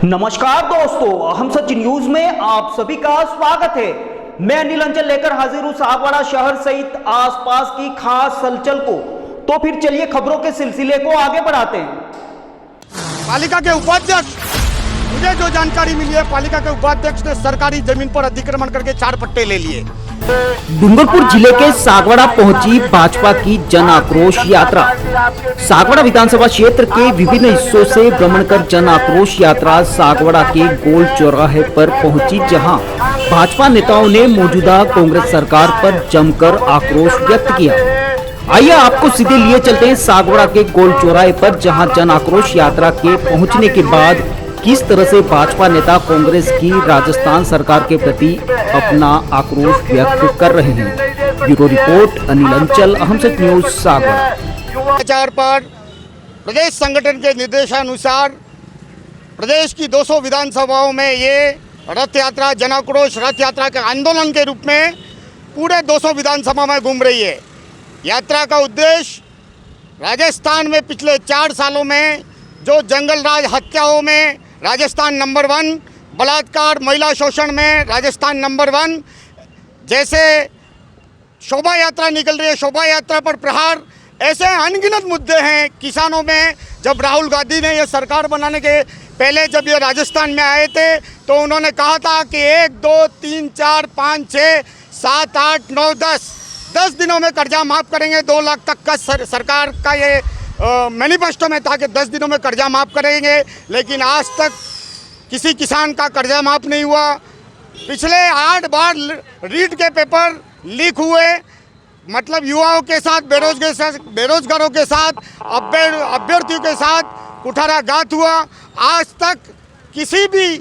नमस्कार दोस्तों, हम सच न्यूज में आप सभी का स्वागत है। मैं अनिल अंचल लेकर हाजिर हूं सागवाड़ा शहर सहित आसपास की खास हलचल को। तो फिर चलिए खबरों के सिलसिले को आगे बढ़ाते हैं। पालिका के उपाध्यक्ष, मुझे जो जानकारी मिली है, पालिका के उपाध्यक्ष ने सरकारी जमीन पर अतिक्रमण करके 4 पट्टे ले लिए। डूंगरपुर जिले के सागवाड़ा पहुंची भाजपा की जन आक्रोश यात्रा। सागवाड़ा विधानसभा क्षेत्र के विभिन्न हिस्सों से भ्रमण कर जन आक्रोश यात्रा सागवाड़ा के गोल चौराहे पर पहुंची, जहां भाजपा नेताओं ने मौजूदा कांग्रेस सरकार पर जमकर आक्रोश व्यक्त किया। आइए आपको सीधे लिए चलते हैं सागवाड़ा के गोल चौराहे पर, जहां जन आक्रोश यात्रा के पहुंचने के बाद किस तरह से भाजपा नेता कांग्रेस की राजस्थान सरकार के प्रति अपना आक्रोश व्यक्त कर रहे हैं। ब्यूरो रिपोर्ट अनिल अंचल, हम सच न्यूज सागवाड़ा। समाचार पर प्रदेश संगठन के निर्देशानुसार प्रदेश की 200 विधानसभाओं में ये रथ यात्रा, जन आक्रोश रथ यात्रा के आंदोलन के रूप में पूरे 200 विधानसभा में घूम रही है। यात्रा का उद्देश्य राजस्थान में पिछले 4 सालों में जो जंगल राज हत्याओं में राजस्थान नंबर 1, बलात्कार, महिला शोषण में राजस्थान नंबर 1, जैसे शोभा यात्रा निकल रही है, शोभा यात्रा पर प्रहार, ऐसे अनगिनत मुद्दे हैं। किसानों में जब राहुल गांधी ने ये सरकार बनाने के पहले जब ये राजस्थान में आए थे तो उन्होंने कहा था कि 1, 2, 3, 4, 5, 6, 7, 8, 9, 10 दिनों में कर्जा माफ़ करेंगे। 2 लाख तक का सरकार का ये मैनिफेस्टो में था कि 10 दिनों में कर्जा माफ़ करेंगे, लेकिन आज तक किसी किसान का कर्जा माफ़ नहीं हुआ। पिछले 8 बार रीट के पेपर लीक हुए, मतलब युवाओं के साथ, बेरोजगारों के साथ, अभ्यर्थियों के साथ कुठाराघात हुआ। आज तक किसी भी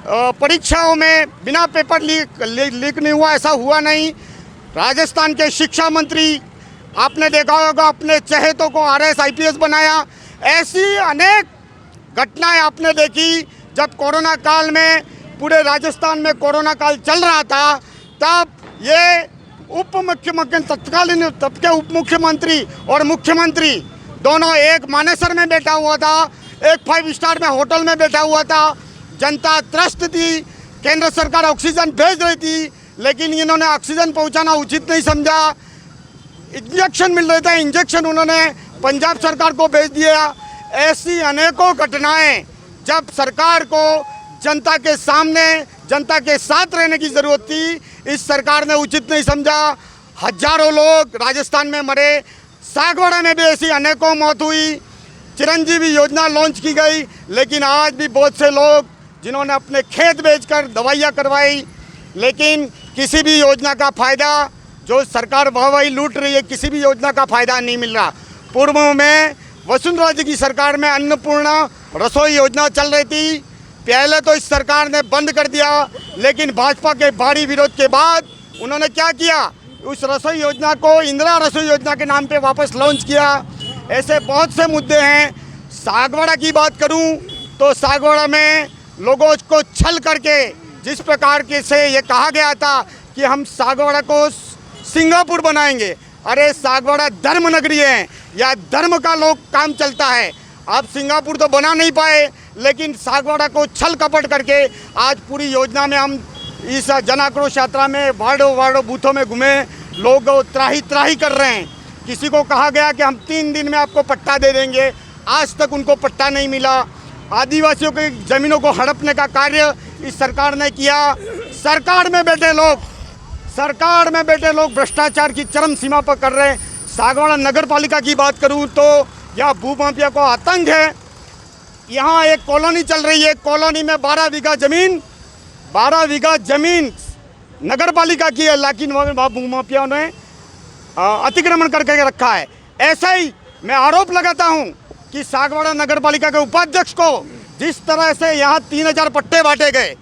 परीक्षाओं में बिना पेपर लीक नहीं हुआ, ऐसा हुआ नहीं। राजस्थान के शिक्षा मंत्री, आपने देखा होगा, अपने चहेतों को RS IPS बनाया। ऐसी अनेक घटनाएं आपने देखी। जब कोरोना काल में पूरे राजस्थान में कोरोना काल चल रहा था, तब ये उप मुख्यमंत्री, तत्कालीन तब के उप मुख्यमंत्री और मुख्यमंत्री दोनों एक मानेसर में बैठा हुआ था, एक 5 स्टार में होटल में बैठा हुआ था। जनता त्रस्त थी, केंद्र सरकार ऑक्सीजन भेज रही थी, लेकिन इन्होंने ऑक्सीजन पहुंचाना उचित नहीं समझा। इंजेक्शन मिल रहे थे, इंजेक्शन उन्होंने पंजाब सरकार को भेज दिया। ऐसी अनेकों घटनाएं जब सरकार को जनता के सामने, जनता के साथ रहने की ज़रूरत थी, इस सरकार ने उचित नहीं समझा। हजारों लोग राजस्थान में मरे, सागवाड़ा में भी ऐसी अनेकों मौत हुई। चिरंजीवी योजना लॉन्च की गई, लेकिन आज भी बहुत से लोग जिन्होंने अपने खेत बेचकर दवाइयाँ करवाई, लेकिन किसी भी योजना का फ़ायदा, जो सरकार वाहवाही लूट रही है, किसी भी योजना का फ़ायदा नहीं मिल रहा। पूर्व में वसुंधरा जी की सरकार में अन्नपूर्णा रसोई योजना चल रही थी, पहले तो इस सरकार ने बंद कर दिया, लेकिन भाजपा के भारी विरोध के बाद उन्होंने क्या किया, उस रसोई योजना को इंदिरा रसोई योजना के नाम पे वापस लॉन्च किया। ऐसे बहुत से मुद्दे हैं। सागवाड़ा की बात करूं तो सागवाड़ा में लोगों को छल करके जिस प्रकार के से ये कहा गया था कि हम सागवाड़ा को सिंगापुर बनाएंगे। अरे सागवाड़ा धर्म नगरी है, या धर्म का लोग काम चलता है। आप सिंगापुर तो बना नहीं पाए, लेकिन सागवाड़ा को छल कपट करके आज पूरी योजना में हम इस जन आक्रोश यात्रा में वार्डों बूथों में घूमे, लोग त्राही कर रहे हैं। किसी को कहा गया कि हम 3 दिन में आपको पट्टा दे देंगे, आज तक उनको पट्टा नहीं मिला। आदिवासियों की ज़मीनों को हड़पने का कार्य इस सरकार ने किया। सरकार में बैठे लोग भ्रष्टाचार की चरम सीमा पर कर रहे हैं। सागवाड़ा नगर पालिका की बात करूं तो यहाँ भूमाफिया को आतंक है। यहाँ एक कॉलोनी चल रही है, कॉलोनी में 12 बीघा जमीन नगर पालिका की है, लेकिन वहाँ भूमाफिया ने अतिक्रमण करके रखा है। ऐसा ही मैं आरोप लगाता हूँ कि सागवाड़ा नगर पालिका के उपाध्यक्ष को जिस तरह से यहाँ 3000 पट्टे बांटे गए,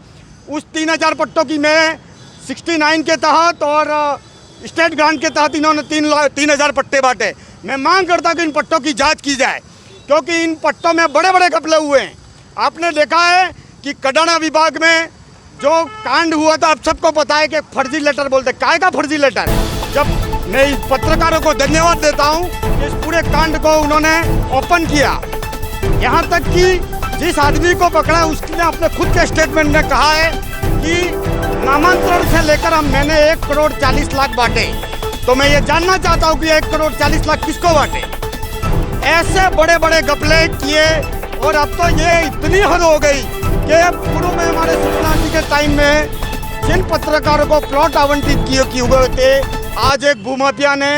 उस 3000 पट्टों की मैं 69 के तहत और स्टेट ग्रांट के तहत इन्होंने 3000 पट्टे बांटे। मैं मांग करता हूँ कि इन पट्टों की जांच की जाए, क्योंकि इन पट्टों में बड़े बड़े घपले हुए हैं। आपने देखा है कि कडाना विभाग में जो कांड हुआ था, अब सबको पता है कि फर्जी लेटर बोलते, काय का फर्जी लेटर। जब मैं इस पत्रकारों को धन्यवाद देता हूँ, इस पूरे कांड को उन्होंने ओपन किया। यहाँ तक कि जिस आदमी को पकड़ा उसने अपने खुद के स्टेटमेंट में कहा है कि नामांतरण से लेकर मैंने 1 करोड़ 40 लाख बांटे। तो मैं ये जानना चाहता हूँ कि 1 करोड़ 40 लाख किसको बांटे? ऐसे बड़े बड़े घपले किए। और अब तो ये इतनी हद हो गई कि पूर्व में हमारे सुखना जी के टाइम में जिन पत्रकारों को प्लॉट आवंटित किए हुए थे, आज एक भूमाफिया ने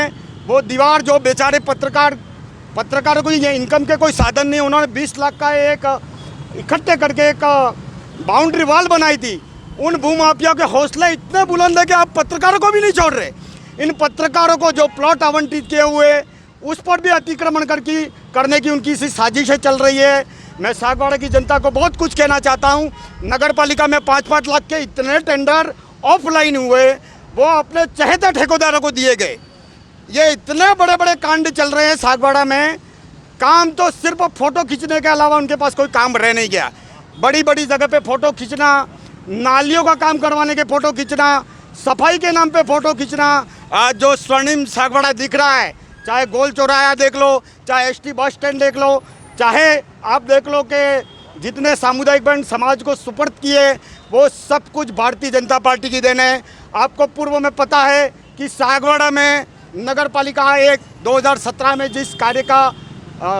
वो दीवार, जो बेचारे पत्रकारों को ये इनकम के कोई साधन नहीं, उन्होंने 20 लाख का एक इकट्ठे करके एक बाउंड्री वॉल बनाई थी। उन भूमाफिया के हौसले इतने बुलंद है कि आप पत्रकारों को भी नहीं छोड़ रहे। इन पत्रकारों को जो प्लॉट आवंटित किए हुए उस पर भी अतिक्रमण करने की उनकी सी साजिशें चल रही है। मैं सागवाड़ा की जनता को बहुत कुछ कहना चाहता हूँ। नगर पालिका में 5-5 लाख के इतने टेंडर ऑफलाइन हुए, वो अपने चहेते ठेकेदारों को दिए गए। ये इतने बड़े बड़े कांड चल रहे हैं सागवाड़ा में। काम तो सिर्फ फोटो खींचने के अलावा उनके पास कोई काम रह नहीं गया। बड़ी बड़ी जगह पे फोटो खींचना, नालियों का काम करवाने के फोटो खींचना, सफाई के नाम पे फोटो खींचना। आज जो स्वर्णिम सागवाड़ा दिख रहा है, चाहे गोल चौराहा देख लो, चाहे एसटी बस स्टैंड देख लो, चाहे आप देख लो कि जितने सामुदायिक बैंक समाज को सुपर्द किए, वो सब कुछ भारतीय जनता पार्टी की देन है। आपको पूर्व में पता है कि सागवाड़ा में नगर पालिका एक 2017 में जिस कार्य का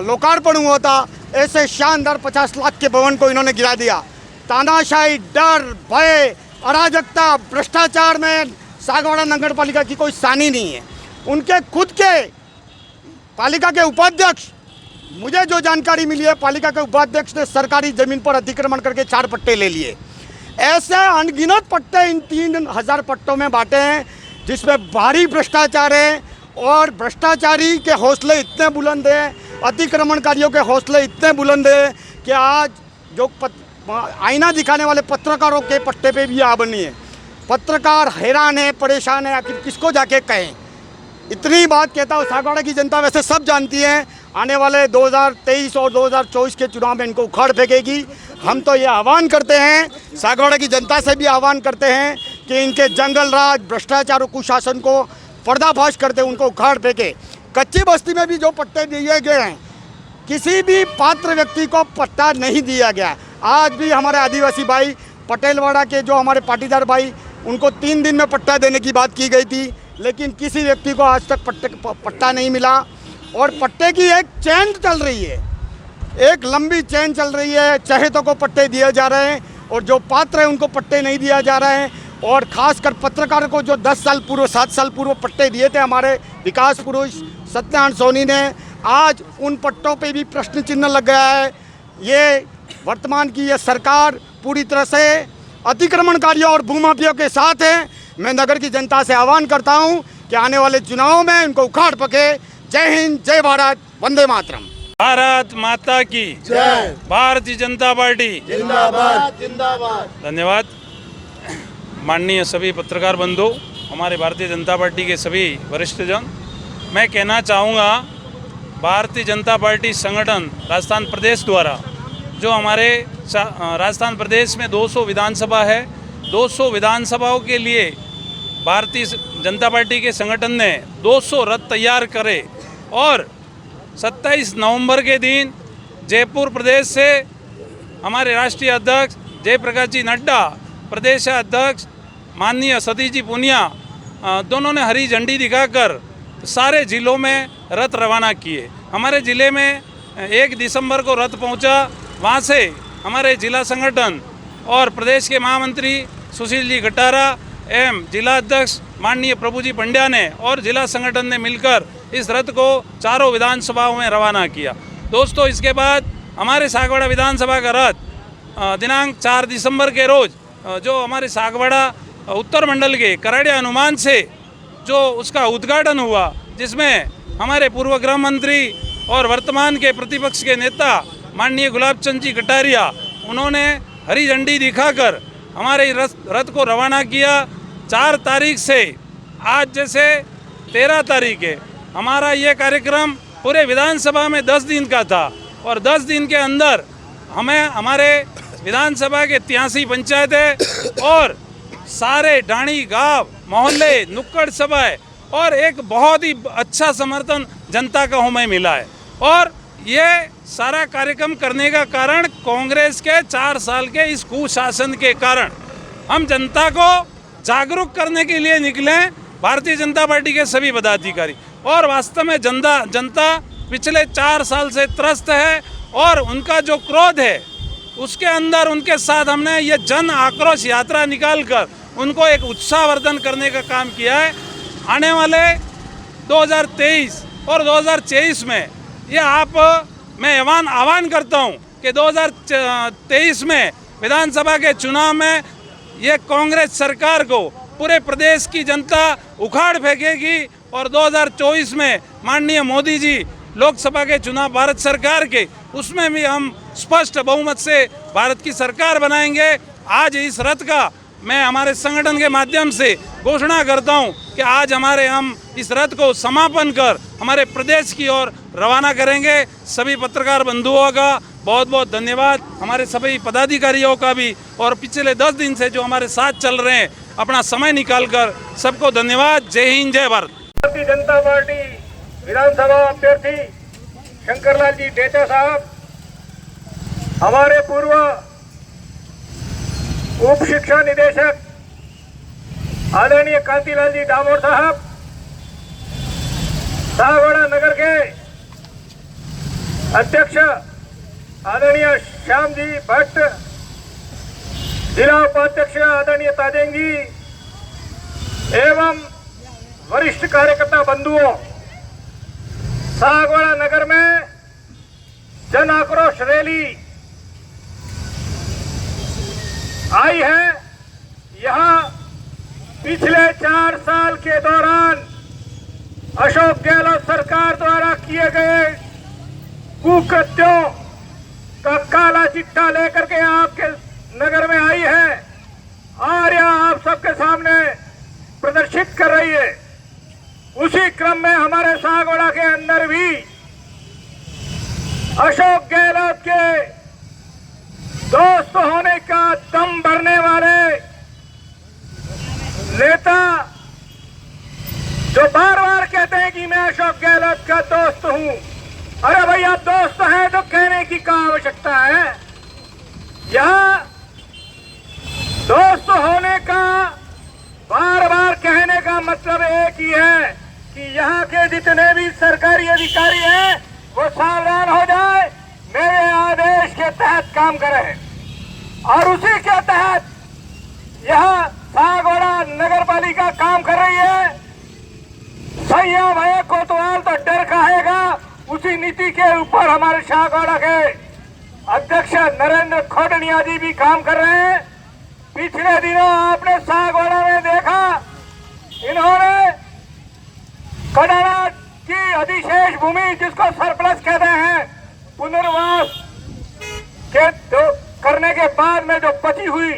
लोकार्पण हुआ था, ऐसे शानदार 50 लाख के भवन को इन्होंने गिरा दिया। तानाशाही, डर, भय, अराजकता, भ्रष्टाचार में सागवाड़ा नगर पालिका की कोई सानी नहीं है। उनके खुद के पालिका के उपाध्यक्ष, मुझे जो जानकारी मिली है, पालिका के उपाध्यक्ष ने सरकारी जमीन पर अतिक्रमण करके 4 पट्टे ले लिए। ऐसे अनगिनत पट्टे इन 3000 पट्टों में बांटे हैं, जिसमें भारी भ्रष्टाचार है। और भ्रष्टाचारी के हौसले इतने बुलंद हैं, अतिक्रमणकारियों के हौसले इतने बुलंद हैं कि आज जो आईना दिखाने वाले पत्रकारों के पट्टे पे भी आबनी है। पत्रकार हैरान है, परेशान है, आखिर किसको जाके कहें। इतनी बात कहता हूँ, सागवाड़ा की जनता वैसे सब जानती है, आने वाले 2023 और 2024 के चुनाव में इनको उखाड़ फेंकेगी। हम तो ये आह्वान करते हैं, सागवाड़ा की जनता से भी आह्वान करते हैं कि इनके जंगल राज, भ्रष्टाचार और कुशासन को पर्दाफाश करते उनको उखाड़ फेंके। कच्ची बस्ती में भी जो पट्टे दिए गए हैं, किसी भी पात्र व्यक्ति को पट्टा नहीं दिया गया। आज भी हमारे आदिवासी भाई, पटेलवाड़ा के जो हमारे पाटीदार भाई, उनको 3 दिन में पट्टा देने की बात की गई थी, लेकिन किसी व्यक्ति को आज तक पट्टा नहीं मिला। और पट्टे की एक चेन चल रही है, एक लंबी चेन चल रही है। चहेतों को पट्टे दिए जा रहे हैं और जो पात्र हैं उनको पट्टे नहीं दिया जा रहे हैं। और खासकर पत्रकारों को जो 10 साल पूर्व, 7 साल पूर्व पट्टे दिए थे हमारे विकास पुरुष सत्यनारायण सोनी ने, आज उन पट्टों पे भी प्रश्न चिन्ह लग गया है। ये वर्तमान की ये सरकार पूरी तरह से अतिक्रमणकारियों और भूमाफियों के साथ है। मैं नगर की जनता से आह्वान करता हूं कि आने वाले चुनावों में इनको उखाड़ पके। जय हिंद, जय भारत, वंदे मातरम। भारत माता की जय। भारतीय जनता पार्टी जिंदाबाद, जिंदाबाद। धन्यवाद। माननीय सभी पत्रकार बंधु, हमारे भारतीय जनता पार्टी के सभी वरिष्ठजन, मैं कहना चाहूँगा, भारतीय जनता पार्टी संगठन राजस्थान प्रदेश द्वारा जो हमारे राजस्थान प्रदेश में 200 विधानसभा है, 200 विधानसभाओं के लिए भारतीय जनता पार्टी के संगठन ने 200 रथ तैयार करे और 27 नवंबर के दिन जयपुर प्रदेश से हमारे राष्ट्रीय अध्यक्ष जयप्रकाश जी नड्डा, प्रदेश अध्यक्ष माननीय सतीश जी पूनिया, दोनों ने हरी झंडी दिखाकर सारे जिलों में रथ रवाना किए। हमारे ज़िले में 1 दिसंबर को रथ पहुंचा। वहां से हमारे जिला संगठन और प्रदेश के महामंत्री सुशील जी गटारा एवं जिला अध्यक्ष माननीय प्रभुजी पंड्या ने और जिला संगठन ने मिलकर इस रथ को चारों विधानसभाओं में रवाना किया। दोस्तों, इसके बाद हमारे सागवाड़ा विधानसभा का रथ दिनांक 4 दिसंबर के रोज जो हमारे सागवाड़ा उत्तर मंडल के कराड़िया हनुमान से जो उसका उद्घाटन हुआ, जिसमें हमारे पूर्व गृह मंत्री और वर्तमान के प्रतिपक्ष के नेता माननीय गुलाब चंद जी कटारिया, उन्होंने हरी झंडी दिखाकर हमारे रथ को रवाना किया। 4 तारीख से आज जैसे 13 तारीख है, हमारा ये कार्यक्रम पूरे विधानसभा में 10 दिन का था और 10 दिन के अंदर हमें हमारे विधानसभा के 83 पंचायतें और सारे ढाणी गांव मोहल्ले नुक्कड़ सभाएं और एक बहुत ही अच्छा समर्थन जनता का हमें मिला है। और ये सारा कार्यक्रम करने का कारण कांग्रेस के 4 साल के इस कुशासन के कारण हम जनता को जागरूक करने के लिए निकले, भारतीय जनता पार्टी के सभी पदाधिकारी। और वास्तव में जनता पिछले 4 साल से त्रस्त है और उनका जो क्रोध है उसके अंदर उनके साथ हमने ये जन आक्रोश यात्रा निकालकर उनको एक उत्साहवर्धन करने का काम किया है। आने वाले 2023 और 2024 में ये मैं आह्वान करता हूं कि 2023 में विधानसभा के चुनाव में ये कांग्रेस सरकार को पूरे प्रदेश की जनता उखाड़ फेंकेगी और 2024 में माननीय मोदी जी लोकसभा के चुनाव भारत सरकार के, उसमें भी हम स्पष्ट बहुमत से भारत की सरकार बनाएंगे। आज इस रथ का मैं हमारे संगठन के माध्यम से घोषणा करता हूं कि आज हम इस रथ को समापन कर हमारे प्रदेश की ओर रवाना करेंगे। सभी पत्रकार बंधुओं का बहुत बहुत धन्यवाद, हमारे सभी पदाधिकारियों का भी, और पिछले 10 दिन से जो हमारे साथ चल रहे हैं अपना समय निकालकर सबको धन्यवाद। जय हिंद, जय भारत। भारतीय जनता पार्टी विधानसभा अभ्यर्थी शंकरलाल जी डेचा साहब, हमारे पूर्व उप शिक्षा निदेशक आदरणीय कांतिलाल जी डामोर साहब, सागवाड़ा नगर के अध्यक्ष आदरणीय श्याम जी भट्ट, जिला उपाध्यक्ष आदरणीय ताजेंग जी एवं वरिष्ठ कार्यकर्ता बंधुओं, सागवाड़ा नगर में जन आक्रोश रैली आई है। यहां पिछले 4 साल के दौरान अशोक गहलोत सरकार द्वारा किए गए कुकृत्यों का काला चिट्ठा लेकर के आपके नगर में आई है और यह आप सबके सामने प्रदर्शित कर रही है। उसी क्रम में हमारे सागवाड़ा के अंदर भी अशोक गहलोत के दोस्त होने का दम भरने वाले नेता जो बार बार कहते हैं कि मैं अशोक गहलोत का दोस्त हूं। अरे भैया, दोस्त है तो कहने की क्या आवश्यकता है? यहां दोस्त होने का बार बार कहने का मतलब एक ही है कि यहाँ के जितने भी सरकारी अधिकारी हैं वो सावधान हो जाए, मेरे आदेश के तहत काम करें। और उसी के तहत यहाँ सागवाड़ा नगर पालिका काम कर रही है। संयम है, कोतवाल तो डर खाएगा, उसी नीति के ऊपर हमारे सागवाड़ा के अध्यक्ष नरेंद्र खोडनिया जी भी काम कर रहे हैं। पिछले दिनों आपने सागवाड़ा में देखा, इन्होंने कडाना की अधिशेष भूमि, जिसको सरप्लस कहते हैं, पुनर्वास के करने के बाद में जो बची हुई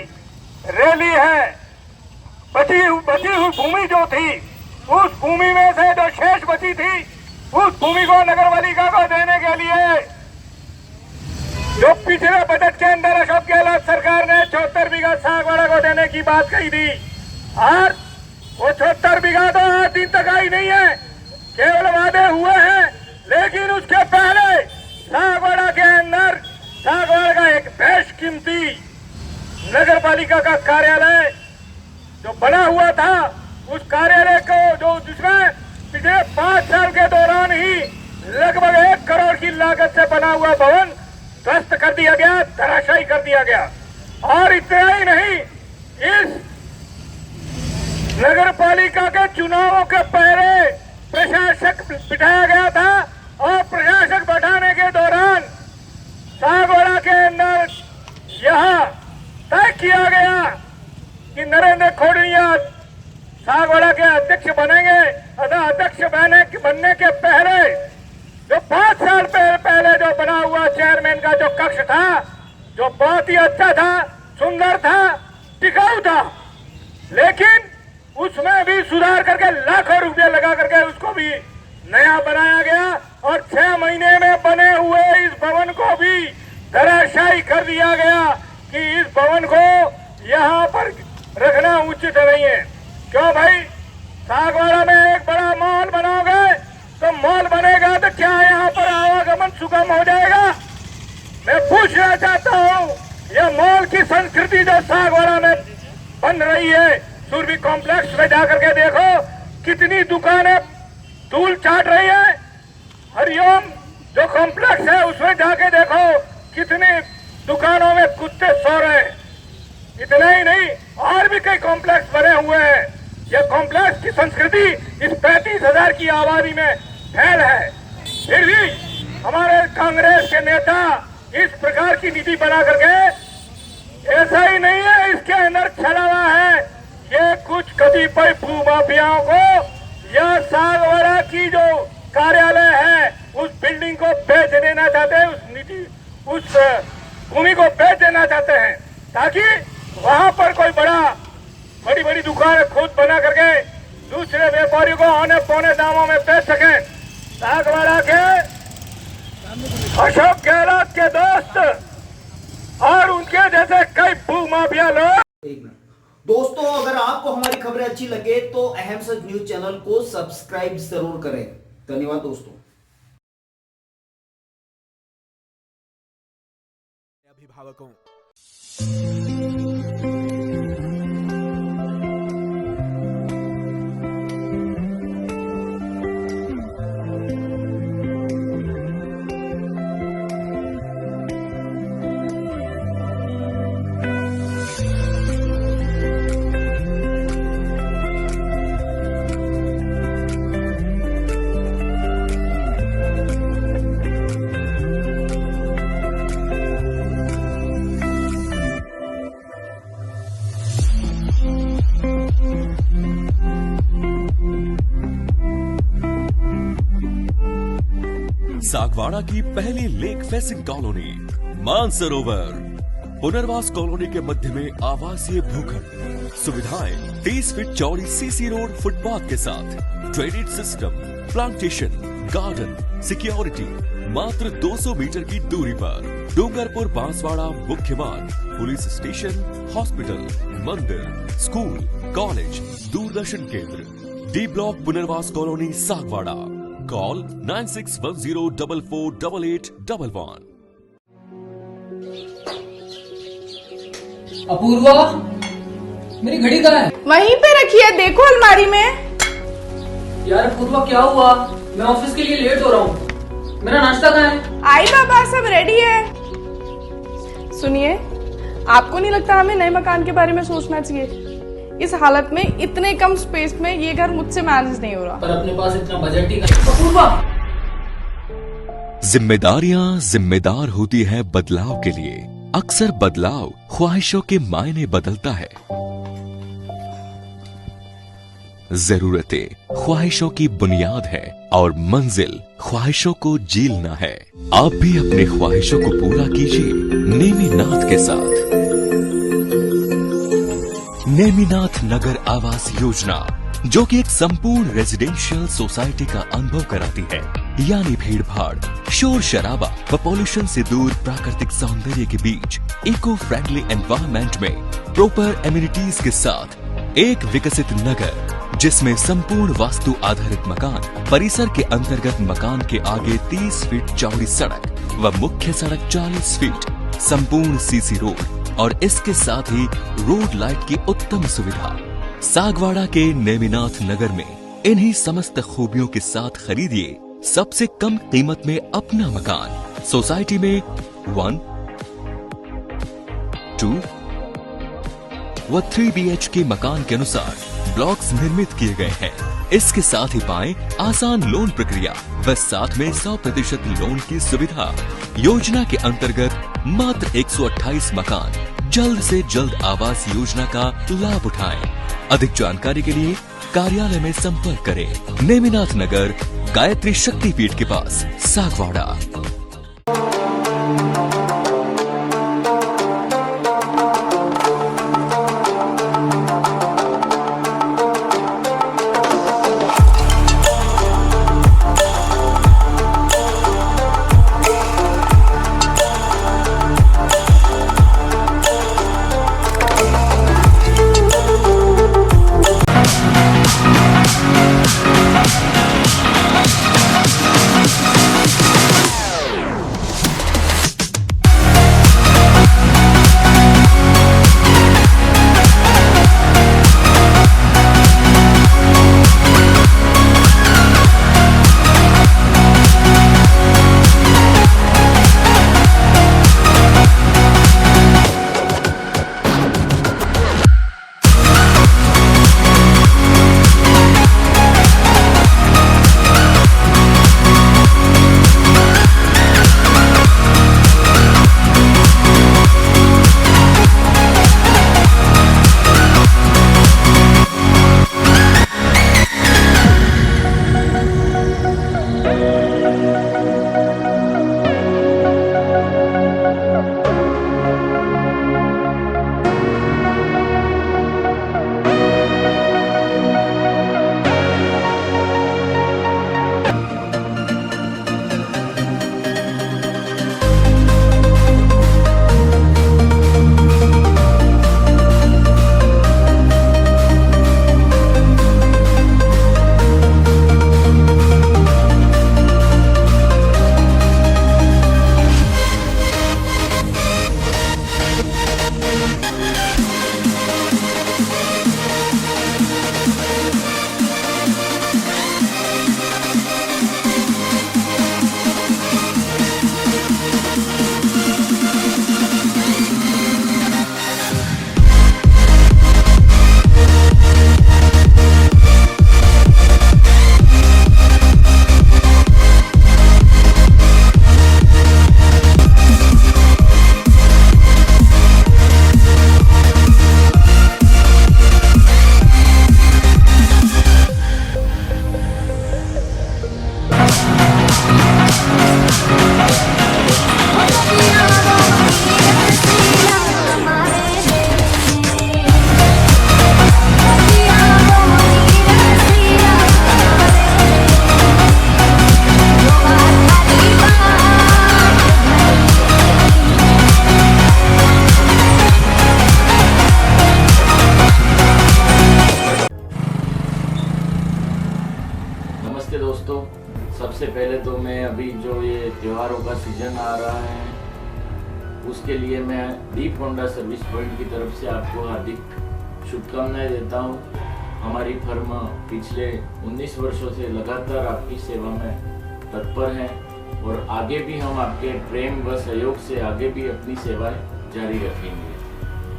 रैली है, बची हुई भूमि जो थी, उस भूमि में से जो शेष बची थी, उस भूमि को नगर पालिका को देने के लिए जो पिछले बजट के अंदर अशोक गहलोत सरकार ने 74 बीघा सागवाड़ा को देने की बात कही थी और वो 74 बीघा तो आज दिन तक आई नहीं है, केवल वादे हुए हैं। लेकिन उसके पहले सागवाड़ा के अंदर सागवाड़ा का एक बेशकीमती नगर पालिका का कार्यालय जो बना हुआ था, उस कार्यालय को जो जिसमें पिछले 5 साल के दौरान ही लगभग 1 करोड़ की लागत से बना हुआ भवन ध्वस्त कर दिया गया, धराशायी कर दिया गया। और इतना ही नहीं, इस नगर पालिका के चुनावों के पहले प्रशासक बिठाया गया था और प्रशासक बैठाने के दौरान सागवाड़ा के अंदर यह तय किया गया कि नरेंद्र खोडनिया सागवाड़ा के अध्यक्ष बनेंगे। अध्यक्ष बनने के पहले जो 5 साल पहले जो बना हुआ चेयरमैन का जो कक्ष था, जो बहुत ही अच्छा था, सुंदर था, टिकाऊ था, लेकिन उसमें भी सुधार करके लाखों रुपए लगा करके उसको भी नया बनाया गया और 6 महीने में बने हुए इस भवन को भी धराशायी कर दिया गया कि इस भवन को यहाँ पर रखना उचित नहीं है। क्यों भाई, सागवाड़ा में एक बड़ा मॉल बनाओगे तो मॉल बनेगा तो क्या यहाँ पर आवागमन आवागमन सुगम हो जाएगा। मैं पूछना चाहता हूँ, ये मॉल की संस्कृति जो सागवाड़ा में बन रही है, सुरभि कॉम्प्लेक्स में जाकर के देखो कितनी दुकानें धूल चाट रही है। हरिओम जो कॉम्प्लेक्स है उसमें जाके देखो कितनी दुकानों में कुत्ते सो रहे हैं। इतना ही नहीं, और भी कई कॉम्प्लेक्स बने हुए हैं। यह कॉम्प्लेक्स की संस्कृति इस 35,000 की आबादी में फैल है। फिर भी हमारे कांग्रेस के नेता इस प्रकार की नीति बना करके, ऐसा ही नहीं है इसके अंदर छलावा है, ये कुछ कतिपय भूमाफियाओं को यह सागवाड़ा की जो कार्यालय है उस बिल्डिंग को बेच देना चाहते हैं, उस भूमि को बेच देना चाहते हैं, ताकि वहां पर कोई बड़ी बड़ी दुकान खुद बना करके दूसरे व्यापारियों को औने पौने दामों में बेच सके। सागवाड़ा के अशोक गहलोत के दोस्त और उनके जैसे कई भूमाफिया लोग। दोस्तों, अगर आपको हमारी खबरें अच्छी लगे तो अहम सच न्यूज चैनल को सब्सक्राइब जरूर करें। धन्यवाद दोस्तों। अभिभावकों, सागवाड़ा की पहली लेक फेसिंग कॉलोनी मानसरोवर पुनर्वास कॉलोनी के मध्य में आवासीय भूखंड, सुविधाएं 30 फीट चौड़ी सीसी रोड फुटपाथ के साथ, drainage system, plantation, garden, security, मात्र 200 मीटर की दूरी पर डूंगरपुर बांसवाड़ा मुख्य मार्ग, पुलिस स्टेशन, हॉस्पिटल, मंदिर, स्कूल, कॉलेज, दूरदर्शन केंद्र, डी ब्लॉक पुनर्वास कॉलोनी सागवाड़ा। कॉल 9610448811। अपूर्वा, मेरी घड़ी कहाँ है? वहीं पे रखी है, देखो अलमारी में। यार अपूर्वा, क्या हुआ? मैं ऑफिस के लिए लेट हो रहा हूँ। मेरा नाश्ता कहाँ है? आई बाबा, सब रेडी है। सुनिए, आपको नहीं लगता हमें नए मकान के बारे में सोचना चाहिए? इस हालत में इतने कम स्पेस में ये घर मुझसे मैनेज नहीं हो रहा। पर अपने पास इतना बजट ही नहीं। अपूर्वा, जिम्मेदारियां जिम्मेदार होती है बदलाव के लिए। अक्सर बदलाव ख्वाहिशों के मायने बदलता है। जरूरतें ख्वाहिशों की बुनियाद है और मंजिल ख्वाहिशों को जीलना है। आप भी अपने ख्वाहिशों को पूरा कीजिए नेमीनाथ के साथ। नेमीनाथ नगर आवास योजना, जो कि एक संपूर्ण रेजिडेंशियल सोसाइटी का अनुभव कराती है, यानी भीड़ भाड़, शोर शराबा व पॉल्यूशन से दूर प्राकृतिक सौंदर्य के बीच इको फ्रेंडली एनवायरनमेंट में प्रॉपर एमिनिटीज के साथ एक विकसित नगर, जिसमें संपूर्ण वास्तु आधारित मकान, परिसर के अंतर्गत मकान के आगे 30 फीट चौड़ी सड़क व मुख्य सड़क 40 फीट, संपूर्ण सीसी रोड और इसके साथ ही रोड लाइट की उत्तम सुविधा। सागवाड़ा के नेमिनाथ नगर में इन्हीं समस्त खूबियों के साथ खरीदिए सबसे कम कीमत में अपना मकान। सोसाइटी में 1, 2 व 3 BHK मकान के अनुसार ब्लॉक्स निर्मित किए गए हैं। इसके साथ ही पाएं आसान लोन प्रक्रिया व साथ में 100% लोन की सुविधा। योजना के अंतर्गत मात्र 128 मकान। जल्द से जल्द आवास योजना का लाभ उठाएं। अधिक जानकारी के लिए कार्यालय में संपर्क करें। नेमिनाथ नगर, गायत्री शक्तिपीठ के पास, सागवाड़ा। त्योहारों का सीजन आ रहा है, उसके लिए मैं दीप होंडा सर्विस पॉइंट की तरफ से आपको हार्दिक शुभकामनाएं देता हूं। हमारी फर्म पिछले 19 वर्षों से लगातार आपकी सेवा में तत्पर है और आगे भी हम आपके प्रेम व सहयोग से आगे भी अपनी सेवाएं जारी रखेंगे।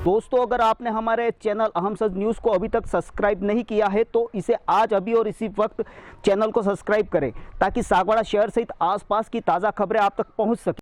दोस्तों, अगर आपने हमारे चैनल अहम सच न्यूज़ को अभी तक सब्सक्राइब नहीं किया है तो इसे आज अभी और इसी वक्त चैनल को सब्सक्राइब करें ताकि सागवाड़ा शहर सहित आसपास की ताज़ा खबरें आप तक पहुंच सकें।